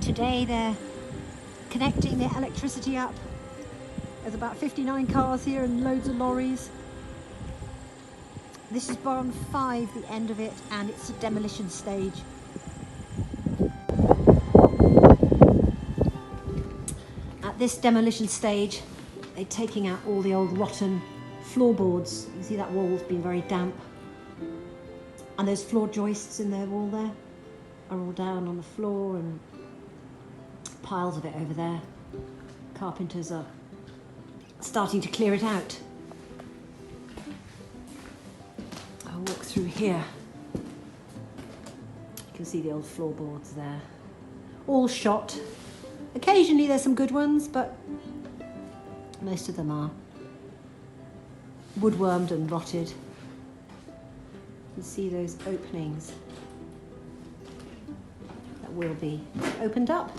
Today they're connecting the electricity up. There's about 59 cars here and loads of lorries. This is barn 5, the end of it, and it's a demolition stage. At this demolition stage, they're taking out all the old rotten floorboards. You see that wall's been very damp. And those floor joists in their wall there are all down on the floor, and piles of it over there. Carpenters are starting to clear it out. I'll walk through here. You can see the old floorboards there. All shot. Occasionally there's some good ones, but most of them are woodwormed and rotted. You can see those openings that will be opened up.